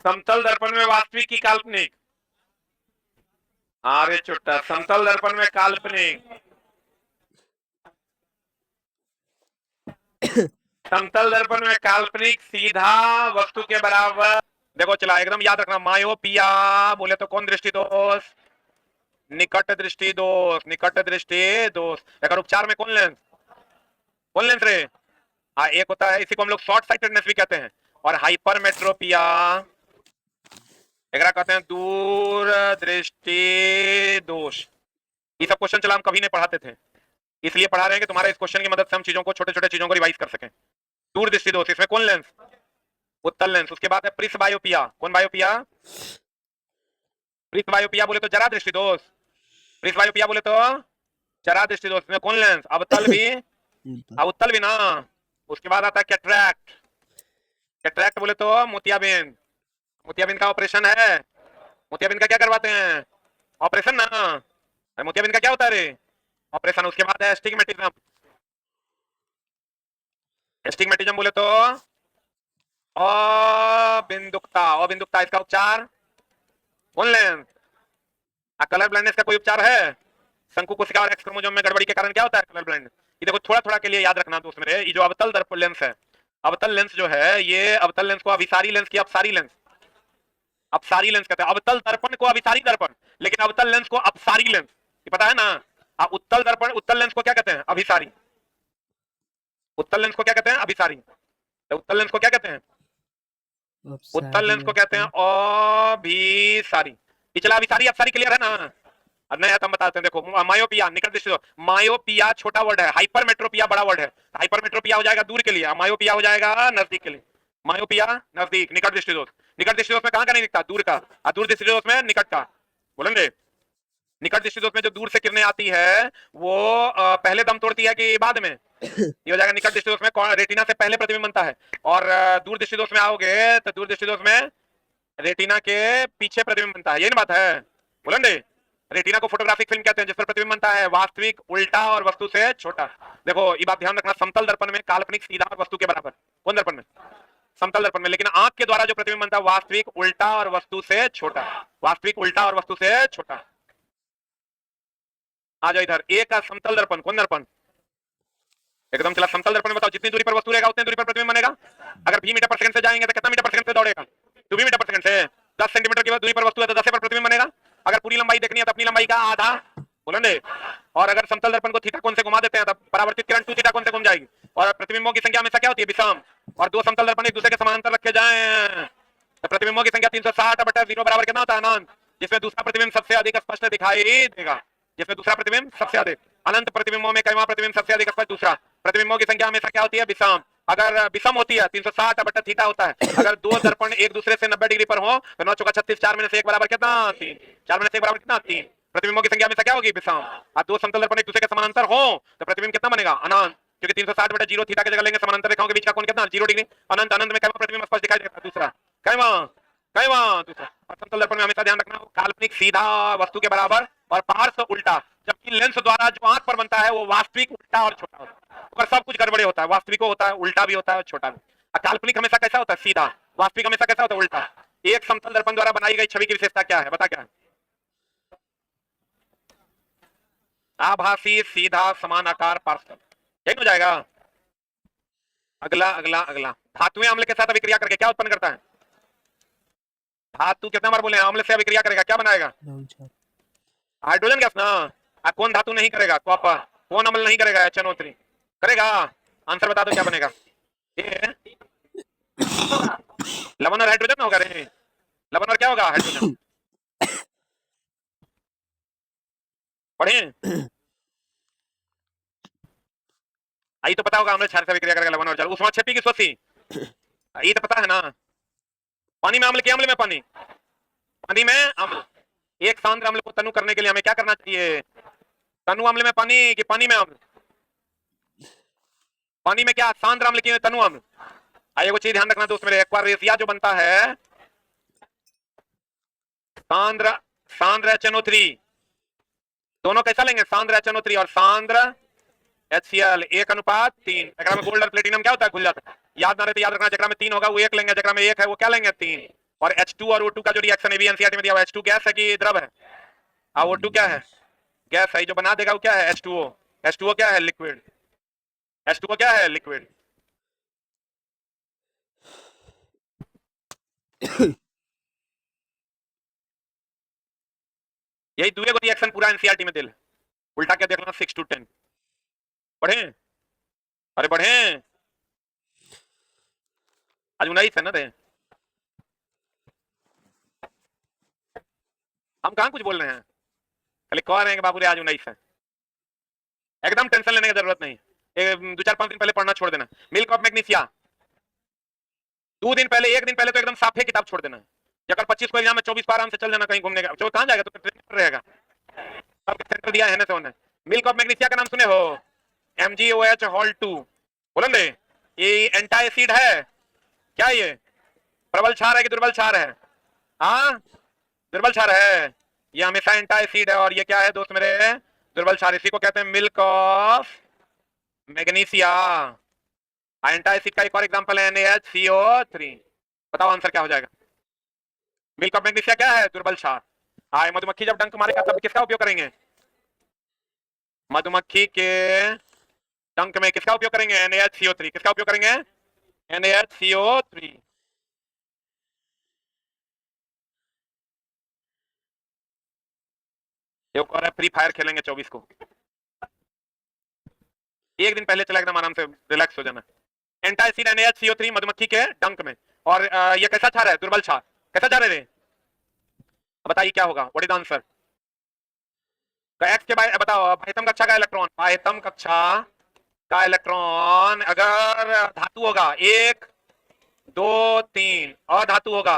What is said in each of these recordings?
समतल दर्पण में वास्तविक की काल्पनिक? अरे चुट्टा, समतल दर्पण में काल्पनिक। समतल दर्पण में काल्पनिक सीधा वस्तु के बराबर। देखो चला, एकदम याद रखना, मायोपिया बोले तो कौन दृष्टि दोष? निकट दृष्टि दोष, निकट दृष्टि दोष। अगर उपचार में कौन लेंस, कौन लेंस रे? हाँ, एक होता है, इसी को हम लोग शॉर्ट साइटेडनेस भी कहते हैं, और हाइपरमेट्रोपिया एकरा कहते हैं दूर दृष्टि दोष। ये सब क्वेश्चन चला हम कभी नहीं पढ़ाते थे, इसलिए पढ़ा रहे हैं कि तुम्हारे इस क्वेश्चन की मदद से हम चीजों को, छोटे छोटे चीजों को रिवाइज कर सकें। दूर दृष्टि दोष, इसमें कौन लेंस? उत्तल लेंस। उसके बाद है प्रिस्बायोपिया। कौन बायोपिया? प्रिस्बायोपिया बोले तो जरा दृष्टि दोष। प्रिस्बायोपिया बोले तो जरा दृष्टि दोष में कौन लेंस? अवतल भी, अवतल भी ना। उसके बाद आता है कैटरैक्ट। कैटरैक्ट बोले तो मोतियाबिंद। मोतियाबिंद का ऑपरेशन है, मोतियाबिंद का क्या करवाते हैं? ऑपरेशन ना। मोतियाबिंद का क्या होता है रे? ऑपरेशन। उसके बाद है एस्टिग्मेटिज्म। एस्टिग्मेटिज्म बोले तो अबिंदुकता। अबिंदुकता, इसका उपचार कौन लेंस? कलर ब्लाइंडनेस का कोई उपचार है? शंकु कोशिका और एक्स क्रोमोसोम में गड़बड़ी के कारण क्या होता है? Colour blind. ये देखो थोड़ा थोड़ा के लिए याद रखना दोस्त मेरे, ये जो अवतल दर्पण लेंस है, अवतल लेंस जो है, ये अवतल लेंस को अभिसारी लेंस की अपसारी लेंस, अपसारी लेंस कहते हैं। अवतल दर्पण को अभिसारी दर्पण, लेकिन अवतल लेंस को अपसारी लेंस, ये पता है ना। उत्तल दर्पण, उत्तल लेंस को क्या कहते हैं? अभिसारी। उत्तल लेंस को क्या कहते हैं? अभिसारी। तो उत्तल लेंस को क्या कहते हैं? उत्तल लेंस को कहते हैं अभिसारी। पिछला अभिसारी अपसारी क्लियर है ना? अब नया हम बताते हैं, देखो मायोपिया निकट दृष्टि दोष, मायोपिया छोटा वर्ड है, हाइपरमेट्रोपिया बड़ा वर्ड है। हाइपरमेट्रोपिया हो जाएगा दूर के लिए, मायोपिया हो जाएगा नजदीक के लिए। मायोपिया नजदीक, निकट दृष्टि दोष। निकट दृष्टि दोष में कहां का नहीं दिखता? दूर का। और दूर दृष्टि दोष में निकट का। बोलेंगे निकट दृष्टि दोष में जो दूर से किरणें आती है वो पहले दम तोड़ती है कि बाद में? ये हो जाएगा निकट दृष्टि दोष में रेटिना से पहले प्रतिबिंब बनता है, और दूर दृष्टि दोष में आओगे तो दूर दृष्टि दोष में रेटिना के पीछे प्रतिबिंब बनता है। ये ना बात है, बोलेंगे। रेटिना को फोटोग्राफिक फिल्म कहते हैं, जिस पर प्रतिबिंब बनता है वास्तविक उल्टा और वस्तु से छोटा। देखो ये बात ध्यान रखना, समतल दर्पण में काल्पनिक सीधा और वस्तु के बराबर। कौन दर्पण में? समतल दर्पण में। लेकिन आंख के द्वारा जो प्रतिबिंब बनता है वास्तविक उल्टा और वस्तु से छोटा, वास्तविक उल्टा और वस्तु से छोटा। आ जाओ इधर, एक समतल दर्पण। कौन दर्पण? एकदम चला, समतल दर्पण में बताओ, जितनी दूरी पर वस्तु रहेगा उतनी दूरी पर प्रतिबिंब बनेगा। अगर 20 मीटर पर सेकंड से जाएंगे तो कितना मीटर पर सेकंड से दौड़ेगा? 2 मीटर पर सेकंड से। 10 सेंटीमीटर की दूरी पर वस्तु है तो 10 पर प्रतिबिंब बनेगा। अगर पूरी लंबाई देखनी है तो अपनी लंबाई का आधा, बोलेंगे। और अगर समतल दर्पण को थीटा कोण से घुमा देते हैं तो परावर्तित किरण 2 थीटा कोण से घूम जाएगी, और प्रतिबिंबों की संख्या हमेशा क्या होती है? विषम। और दो समतल दर्पण एक दूसरे के समानांतर रखे जाएं तो प्रतिबिंबों की संख्या 360/0 बराबर कितना होता है? अनंत। जिसमें दूसरा प्रतिबिंब सबसे अधिक स्पष्ट दिखाई देगा, जिसमें दूसरा प्रतिबिंब सबसे अधिक। अनंत प्रतिबिंबों में कईवां प्रतिबिंब सबसे अधिक स्पष्ट दूसरा। प्रतिबिंबों की संख्या हमेशा क्या होती है? विषम। अगर विषम होती है 360/थीटा होता है। अगर दो दर्पण एक दूसरे से 90 डिग्री पर हो तो 9 चौका 36, 4 में से 1 बराबर कितना? 3। 4 में से 1 बराबर कितना? 3। प्रतिबिंबों की संख्या हमेशा क्या होगी? विषम। और दो समतल दर्पण एक दूसरे के समानांतर हो तो प्रतिबिंब कितना बनेगा? अनंत। क्योंकि 360/0 थीटा की जगह लेंगे समानांतर रेखाओं के बीच का कोण कितना? 0 डिग्री। अनंत। अनंत में कईवां प्रतिबिंब स्पष्ट दिखाई देता है? दूसरा। कईवां, कईवां दूसरा। और समतल दर्पण में हमेशा ध्यान रखना, काल्पनिक सीधा वस्तु के बराबर और पार्श्व उल्टा। जबकि लेंस द्वारा जो आंख पर बनता है वो वास्तविक उल्टा और छोटा होता है। अगर सब कुछ गड़बड़े होता है, वास्तविक होता है, उल्टा भी होता है और छोटा भी। काल्पनिक हमेशा कैसा होता है? सीधा। वास्तविक हमेशा कैसा होता है? उल्टा। एक समतल दर्पण द्वारा बनाई गई छवि की विशेषता क्या है? बता क्या है? आभासी, सीधा, समान आकार, पार्श्व। ठीक हो जाएगा। अगला अगला अगला, धातुएं अम्ल के साथ अभिक्रिया करके क्या उत्पन्न करता है? धातु कितना बार बोले? अम्ल से अभिक्रिया करेगा, क्या बनाएगा? हाइड्रोजन गैस ना। कौन धातु नहीं करेगा? कॉपर। कौन अम्ल नहीं करेगा? HNO3 करेगा। आंसर बता दो क्या बनेगा? ये लवण और हाइड्रोजन होगा रे। लवण और क्या होगा? हाइड्रोजन। पढ़े? आई तो पता होगा, अम्ल क्षार से अभिक्रिया करेगा लवण और जल। उष्मा क्षेपी की शोषी, ये तो पता है ना। पानी में अम्ल के अम्ल में पानी, पानी में अम्ल। एक सांद्र अम्ल को तनु करने के लिए हमें क्या करना चाहिए? तनु अम्ल में पानी कि पानी में अम्ल? पानी में क्या? सांद्र अम्ल की तनु अम्ल। आइए वो चीज ध्यान रखना दोस्त मेरे, एक्वारेसिया जो बनता है सांद्र, सांद्र HNO3, दोनों कैसा लेंगे? सांद्र HNO3 और सांद्र HCl 1:3। जगह में गोल्ड और प्लेटिनम क्या होता है? घुल जाता है। याद ना रहे तो याद रखना, जगह में 3 होगा वो 1 लेंगे, जगह में 1 है वो क्या लेंगे? 3। और H2 और O2 का जो रिएक्शन है एनसीईआरटी में दिया हुआ है, H2 गैस है कि द्रव है? O2 क्या है? गैस है। जो बना देगा वो क्या है? H2O। H2O क्या है? लिक्विड। H2O क्या है? लिक्विड। यही दुए को रिएक्शन पूरा एनसीईआरटी में दिल उल्टा क्या देख लेना 6 to 10। बढ़े? अरे बढ़े, आज 19 है ना रे। हम कहां कुछ बोल रहे हैं, खाली कह रहे हैं कि बाबू रे आज 19 है। एकदम टेंशन लेने की जरूरत नहीं। 2-4-5 दिन पहले पढ़ना छोड़ देना। मिल्क ऑफ मैग्नीशिया 2 दिन पहले, 1 दिन पहले तो एकदम साफे किताब छोड़ देना। जब 25 को एग्जाम में 24 को आराम से चल जाना कहीं घूमने का। जो कहां जाएगा तो ट्रेन पर रहेगा। अब सेंटर दिया है ना तो। मिल्क ऑफ मैग्नीशिया का नाम सुने हो? MgOH hall 2। बोलन दे, ये एंटा एसिड है क्या? ये प्रबल क्षार है कि दुर्बल क्षार है? हाँ, दुर्बल क्षार है। ये हमेशा एंटा एसिड है। और ये क्या है दोस्त मेरे? दुर्बल क्षार। इसी को कहते हैं मिल्क ऑफ मैग्नीशिया। एंटा एसिड का एक और एग्जांपल है NaHCO3। बताओ आंसर क्या हो जाएगा? मिल्क ऑफ मैग्नीशिया क्या है? दुर्बल क्षार। आए मधुमक्खी जब डंक मारेगा तब किसका उपयोग करेंगे? मधुमक्खी के डंक में किसका उपयोग करेंगे? NaHCO3। किसका उपयोग करेंगे? NaHCO3। एक और है, फ्री फायर खेलेंगे 24 को। एक दिन पहले चला एकदम आराम से रिलैक्स हो जाना। एंटा एसिड NaHCO3 मधुमक्खी के डंक में। और ये कैसा क्षार है? दुर्बल क्षार। कैसा क्षार है रे? बताइए क्या होगा? What is the answer? X के बताओ बाह्यतम कक्षा का इलेक्ट्रॉन, बाह्यतम कक्षा का इलेक्ट्रॉन अगर धातु होगा 1 2 3 और धातु होगा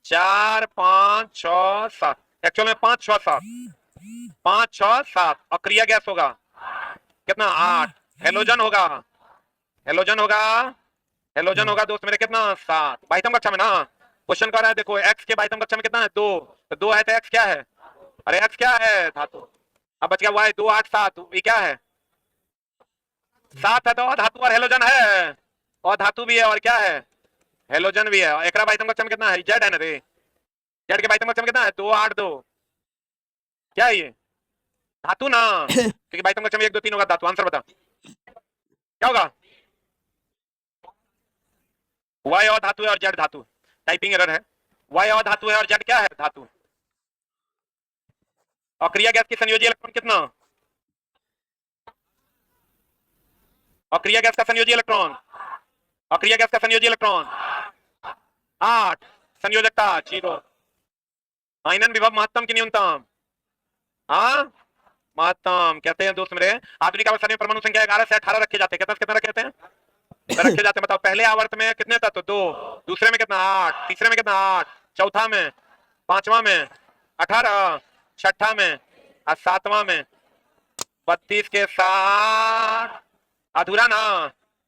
4 5 6 7, एक्चुअल में 5 6 7, 5 6 7। अक्रिय गैस होगा कितना? 8। हेलोजन होगा, हेलोजन होगा, हेलोजन होगा दोस्त मेरे कितना? 7। बाह्यतम कक्षा में ना क्वेश्चन कर रहा है। देखो एक्स के बाह्यतम कक्षा में कितना है? 2। तो 2 है तो एक्स क्या है? अरे एक्स क्या है? धातु। अब बच गया वाई 2 8 7। ये क्या है? 7 है तो धातु और हेलोजन है। और धातु भी है और क्या है? हेलोजन भी है। एकरा बाह्यतम कक्षा में कितना है? जेड है ना रे। जेड के बाह्यतम कक्षा में कितना है? 2 8 2। क्या है ये? धातु ना, क्योंकि बाह्यतम कक्षा में 1 2 3 होगा धातु। आंसर बता क्या होगा? वाई और धातु है और जेड धातु। टाइपिंग एरर है। वाई और धातु है और जेड क्या है? धातु। अक्रिय गैस की संयोजी इलेक्ट्रॉन कितना? अक्रिय गैस का संयोजी इलेक्ट्रॉन, अक्रिय गैस का संयोजी इलेक्ट्रॉन 8। संयोजकता 0। आयनन विभव महत्तम की न्यूनतम? हाँ, महत्तम। कहते हैं दोस्त मेरे आधुनिक अवस्था में परमाणु संख्या 11 से 18 रखे जाते हैं। कितना रखे जाते हैं? रखे जाते हैं। बताओ पहले आवर्त में कितने तत्व? 2। दूसरे में कितना? 8। तीसरे में कितना? 8। चौथा में, पांचवा में 18, छठा में और सातवां में 32 के साथ अधूरा ना।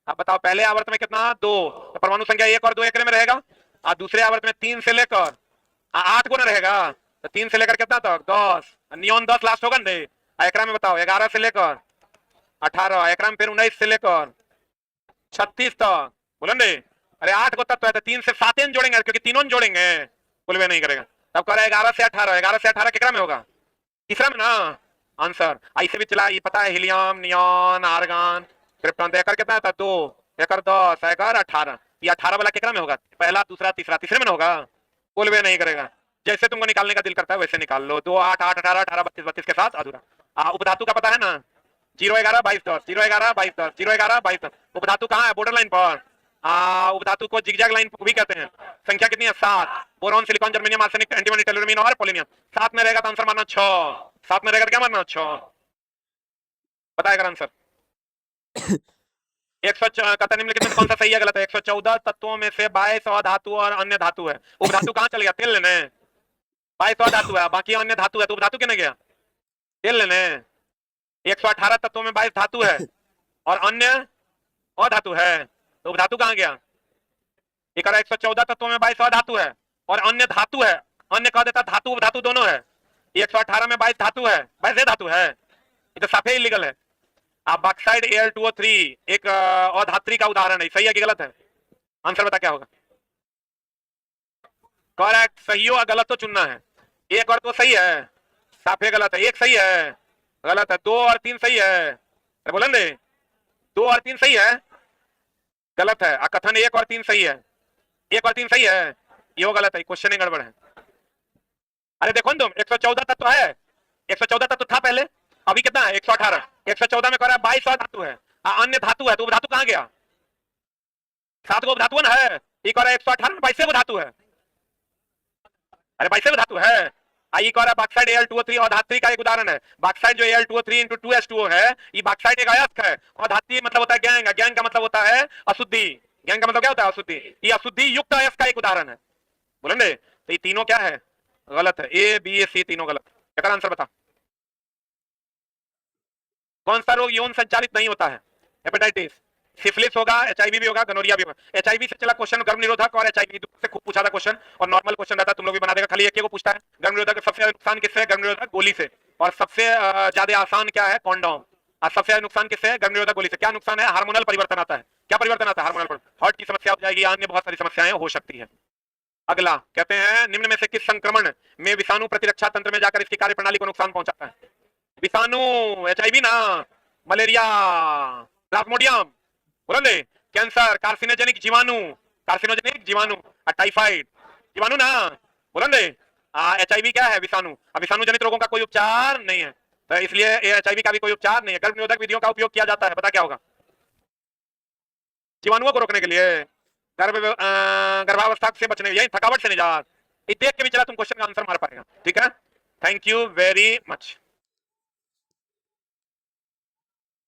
अब बताओ पहले आवर्त में कितना? 2। तो परमाणु संख्या 1 और 2 एकरे में रहेगा। और दूसरे आवर्त में 3 से लेकर 8 गुना रहेगा। तो 3 से लेकर कितना तक? 10। नियोन 10 लास्ट होगा ना। एकरा में बताओ 11 से लेकर 18, एकरा में फिर 19 से लेकर 36 तक। बोलन दे, अरे 8 को तत्व है तो 3 से 7 जोड़ेंगे क्योंकि तीनों जोड़ेंगे, कुल भी नहीं करेगा। तब कह रहा है 11 से 18, 11 से 18 कितना में होगा? तीसरा में ना आंसर। ऐसे भी चला, ये पता है हीलियम, नियॉन, आर्गन, क्रिप्टॉन। एकर कितना था? 2। एकर 10, एकर 18। ये 18 वाला कितना में होगा? पहला दूसरा तीसरा, तीसरे में होगा, कुल भी नहीं करेगा। जैसे तुमको निकालने का दिल करता है वैसे निकाल लो। 2 8 8 18 18 32 32 के साथ अधूरा। उपधातु का पता है ना? 0 11 22 10, 0 11 22 10, 0 11 22 10। उपधातु कहाँ है? बॉर्डर लाइन पर। उपधातु को जिगजैग लाइन भी कहते हैं। संख्या कितनी है? 7। Boron, silicon, germanium, arsenic, antimony, tellurium और पोलोनियम। 7 में रहेगा तो आंसर मानना 6। 7 में रहेगा क्या मानना? 6। बताएगा आंसर। 100 कथा निम्नलिखित में कौन सा सही है गलत है? 114 तत्वों में से 22 अधातु और अन्य धातु है। उपधातु कहाँ चल गया? तेल लेने। 22 अधातु है, बाकी अन्य धातु है, तो उपधातु किने गया? तेल लेने। 118 तत्वों में 22 धातु है और अन्य अधातु है, तो उपधातु कहाँ गया? एक 114 तत्वों में 22 अधातु है और अन्य धातु है। अन्य कह देता धातु उपधातु दोनों है। 118 में 22 धातु है, 22 धातु है, ये तो साफे इलीगल है। आप बॉक्साइड Al2O3 एक अधात्री का उदाहरण है। सही है कि गलत है? आंसर बता क्या होगा? करेक्ट, सही हो गलत तो चुनना है। एक और दो सही है, साफे गलत है। एक सही है, गलत है। दो और तीन सही है, अरे बोलन दे, दो और तीन सही है, गलत है। कथन एक और तीन सही है, एक और तीन सही है, ये गलत है, क्वेश्चन गड़बड़ है। अरे देखो तुम 114 तत्व है, 114 तत्व था पहले, अभी कितना है 118। 114 में कह रहा है 22 और धातु है, अन्य धातु है, तो धातु कहां गया? 7 गो धातु है, ये कह रहा है 118 में 22 धातु है, अरे 22 धातु है। आई कह रहा है बॉक्साइड Al2O3 और धात्री का एक उदाहरण है। बॉक्साइड जो Al2O3 into 2H2O है, ये बॉक्साइड एक अयस्क है, और धात्री मतलब होता है गैंग, गैंग का मतलब होता है अशुद्धि, गैंग का मतलब क्या होता है? अशुद्धि। ये अशुद्धि युक्त अयस्क का एक उदाहरण है, बोलेंगे। तो ये तीनों क्या है? गलत है, ए बी सी तीनों गलत। क्या आंसर बता? कौन सा रोग यौन संचालित नहीं होता है? हेपेटाइटिस, सिफिलिस होगा, एचआईवी भी होगा, गनोरिया भी होगा। एचआईवी से चला क्वेश्चन गर्भ निरोधक और एचआईवी से खूब पूछा था क्वेश्चन, और नॉर्मल क्वेश्चन रहता है, तुम लोग भी बना देगा, खाली एक ही को पूछता है। गर्भ निरोधक सबसे नुकसान किससे है? गर्भ निरोधक गोली से। और सबसे ज्यादा आसान क्या है? कॉन्डोम। और सबसे नुकसान किससे है? गर्भ निरोधक गोली से। क्या नुकसान है? हार्मोनल परिवर्तन आता है। क्या परिवर्तन आता है? हार्मोनल। हार्ट की समस्या हो जाएगी, अन्य बहुत सारी समस्याएं हो सकती है। अगला कहते हैं निम्न में से किस संक्रमण में विषाणु प्रतिरक्षा तंत्र में जाकर इसकी कार्य प्रणाली को नुकसान पहुंचाता है? विषाणु, एचआईवी ना, मलेरिया, प्लाज्मोडियम, बोले, कैंसर, कार्सिनोजेनिक जीवाणु, कार्सिनोजेनिक जीवाणु, टाइफाइड जीवाणु ना, बोले। एचआईवी क्या है? विषाणु। अब विषाणु जनित रोगों का कोई उपचार नहीं है, तो इसलिए एचआईवी का भी कोई उपचार नहीं है। गर्भ निरोधक विधियों का उपयोग किया जाता है, पता क्या होगा? जीवाणुओं को रोकने के लिए, गर्भावस्था से बचने, यही थकावट से निजात। देख के भी चला तुम क्वेश्चन का आंसर मार पाएगा। ठीक है, थैंक यू वेरी मच।